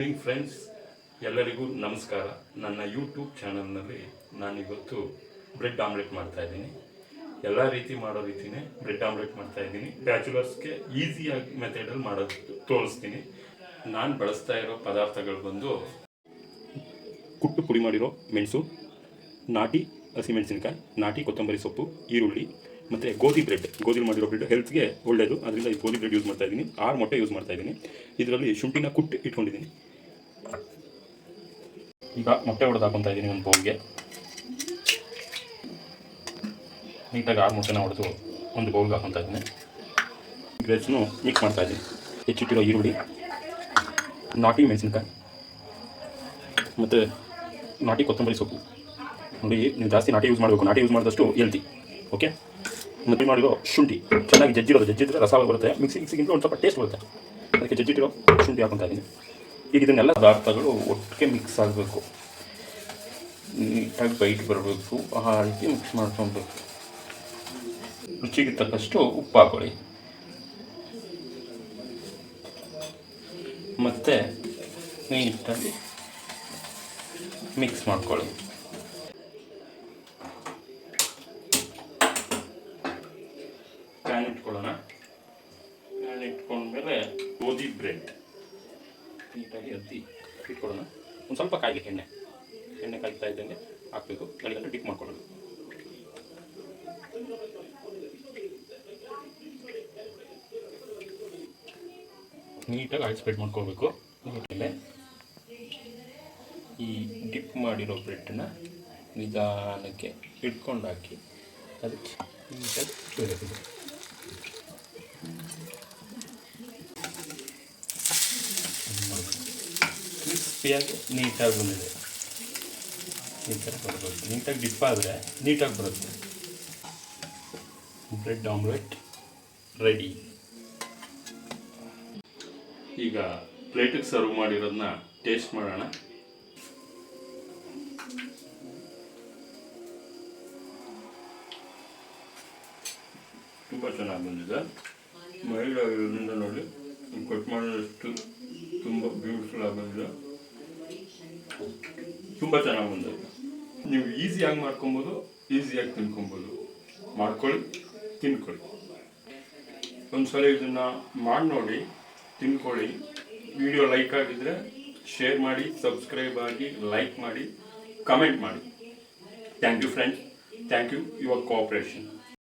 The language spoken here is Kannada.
ಫ್ರೆಂಡ್ಸ್, ಎಲ್ಲರಿಗೂ ನಮಸ್ಕಾರ. ನನ್ನ ಯೂಟ್ಯೂಬ್ ಚಾನಲ್ನಲ್ಲಿ ನಾನಿವತ್ತು ಬ್ರೆಡ್ ಆಮ್ಲೆಟ್ ಮಾಡ್ತಾ ಇದ್ದೀನಿ. ಎಲ್ಲ ರೀತಿ ಮಾಡೋ ರೀತಿಯೇ ಬ್ರೆಡ್ ಆಮ್ಲೆಟ್ ಮಾಡ್ತಾ ಇದ್ದೀನಿ. ಬ್ಯಾಚುಲರ್ಸ್ಗೆ ಈಸಿಯಾಗಿ ಮೆಥಡಲ್ಲಿ ಮಾಡೋದು ತೋರಿಸ್ತೀನಿ. ನಾನು ಬಳಸ್ತಾ ಇರೋ ಪದಾರ್ಥಗಳು ಬಂದು ಕುಟ್ಟು ಪುಡಿ ಮಾಡಿರೋ ಮೆಣಸು, ನಾಟಿ ಹಸಿಮೆಣಸಿನಕಾಯಿ, ನಾಟಿ ಕೊತ್ತಂಬರಿ ಸೊಪ್ಪು, ಈರುಳ್ಳಿ ಮತ್ತು ಗೋಧಿ ಮಾಡಿರೋ ಬ್ರೆಡ್ ಹೆಲ್ತ್ಗೆ ಒಳ್ಳೆಯದು. ಅದರಿಂದ ಈ ಗೋಧಿ ಬ್ರೆಡ್ ಯೂಸ್ ಮಾಡ್ತಾ ಇದ್ದೀನಿ. 6 ಮೊಟ್ಟೆ ಯೂಸ್ ಮಾಡ್ತಾ ಇದ್ದೀನಿ. ಇದರಲ್ಲಿ ಶುಂಠಿನ ಕುಟ್ಟು ಇಟ್ಕೊಂಡಿದ್ದೀನಿ. ಈಗ ಮೊಟ್ಟೆ ಹೊಡೆದು ಹಾಕೊತಾ ಇದ್ದೀನಿ ಒಂದು ಬೌಲ್ಗೆ. ನೀಟಾಗಿ 6 ಮೊಟ್ಟೆನ ಹೊಡೆದು ಒಂದು ಬೌಲ್ಗೆ ಹಾಕೊತಾ ಇದ್ದೀನಿ. ಗ್ರೇಪ್ಸ್ನು ಮಿಕ್ಸ್ ಮಾಡ್ತಾ ಇದ್ದೀನಿ. ಹೆಚ್ಚಿಟ್ಟಿರೋ ಈರುಳ್ಳಿ, ನಾಟಿ ಮೆಣಸಿನಕಾಯಿ ಮತ್ತು ನಾಟಿ ಕೊತ್ತಂಬರಿ ಸೊಪ್ಪು. ನೋಡಿ, ನೀವು ಜಾಸ್ತಿ ನಾಟಿ ಯೂಸ್ ಮಾಡಬೇಕು. ನಾಟಿ ಯೂಸ್ ಮಾಡಿದಷ್ಟು ಹೆಲ್ತಿ. ಓಕೆ. ಮತ್ತು ಮಾಡಿರೋ ಶುಂಠಿ ಚೆನ್ನಾಗಿ ಜಜ್ಜಿದ್ರೆ ರಸ ಬರುತ್ತೆ. ಮಿಕ್ಸಿಗಿಂತ ಒಂದು ಸ್ವಲ್ಪ ಟೇಸ್ಟ್ ಬರುತ್ತೆ. ಅದಕ್ಕೆ ಜಜ್ಜಿಟ್ಟಿರೋ ಶುಂಠಿ ಹಾಕೊತಾ ಇದ್ದೀನಿ. ಈಗ ಇದನ್ನೆಲ್ಲ ಪದಾರ್ಥಗಳು ಒಟ್ಟಿಗೆ ಮಿಕ್ಸ್ ಆಗಬೇಕು. ನೀಟಾಗಿ ಬೈಟ್ ಬರಬೇಕು. ಆ ರೀತಿ ಮಿಕ್ಸ್ ಮಾಡ್ಕೊಬೇಕು. ರುಚಿಗೆ ತಕ್ಕಷ್ಟು ಉಪ್ಪು ಹಾಕೊಳ್ಳಿ. ಮತ್ತು ನೀಟಾಗಿ ಮಿಕ್ಸ್ ಮಾಡ್ಕೊಳ್ಳಿ. ಪ್ಯಾನ್ ಇಟ್ಕೊಳ್ಳೋಣ. ಪ್ಯಾನ್ ಇಟ್ಕೊಂಡ್ಮೇಲೆ ಗೋಧಿ ಬ್ರೆಡ್ ನೀಟಾಗಿ ಅದ್ದಿ ಇಟ್ಕೊಳ್ಳೋಣ. ಒಂದು ಸ್ವಲ್ಪ ಕಾಯಿಗೆ ಎಣ್ಣೆ ಕಾಯ್ತಾ ಇದ್ದಂಗೆ ಹಾಕಬೇಕು. ಗಂಟೆ ಡಿಪ್ ಮಾಡ್ಕೊಳ್ಳೋದು. ನೀಟಾಗಿ ಆಯಿಲ್ ಸ್ಪ್ರೆಡ್ ಮಾಡ್ಕೋಬೇಕು. ಆಮೇಲೆ ಈ ಡಿಪ್ ಮಾಡಿರೋ ಬ್ರೆಡ್ನ ನಿಧಾನಕ್ಕೆ ಹಿಡ್ಕೊಂಡು ಹಾಕಿ ಅದಕ್ಕೆ ನೀಟಾಗಿ ಬೇಯಿಸಬೇಕು. ಕ್ರಿಸ್ಪಿಯಾಗಿ ನೀಟಾಗಿ ಬಂದಿದೆ. ಈ ಥರ ಬರಬೇಕು. ನೀಟಾಗಿ ಡಿಪ್ ಆದರೆ ನೀಟಾಗಿ ಬರುತ್ತೆ. Bread omelette ready. ಈಗ ಪ್ಲೇಟಿಗೆ ಸರ್ವ್ ಮಾಡಿರೋದನ್ನ ಟೇಸ್ಟ್ ಮಾಡೋಣ. ತುಂಬ ಚೆನ್ನಾಗಿ ಬಂದಿದೆ. ಮೈಲ್ಡ್ ಆಗಿರೋದ್ರಿಂದ ನೋಡಿ, ಕಟ್ ಮಾಡಿದಷ್ಟು ತುಂಬ ಬ್ಯೂಟಿಫುಲ್ ಆಗಿ ಬಂದಿದೆ. ತುಂಬ ಚೆನ್ನಾಗಿ ಬಂದಿದೆ. ನೀವು ಈಸಿಯಾಗಿ ಮಾಡ್ಕೊಬೋದು, ಈಸಿಯಾಗಿ ತಿನ್ಕೊಬೋದು. ಮಾಡ್ಕೊಳ್ಳಿ, ತಿನ್ಕೊಳ್ಳಿ. ಒಂದ್ಸಲ ಇದನ್ನು ಮಾಡಿ ನೋಡಿ, ತಿನ್ಕೊಳ್ಳಿ. ವಿಡಿಯೋ ಲೈಕ್ ಆಗಿದ್ದರೆ ಶೇರ್ ಮಾಡಿ, ಸಬ್ಸ್ಕ್ರೈಬ್ ಆಗಿ, ಲೈಕ್ ಮಾಡಿ, ಕಮೆಂಟ್ ಮಾಡಿ. Thank you friends. Thank you your cooperation.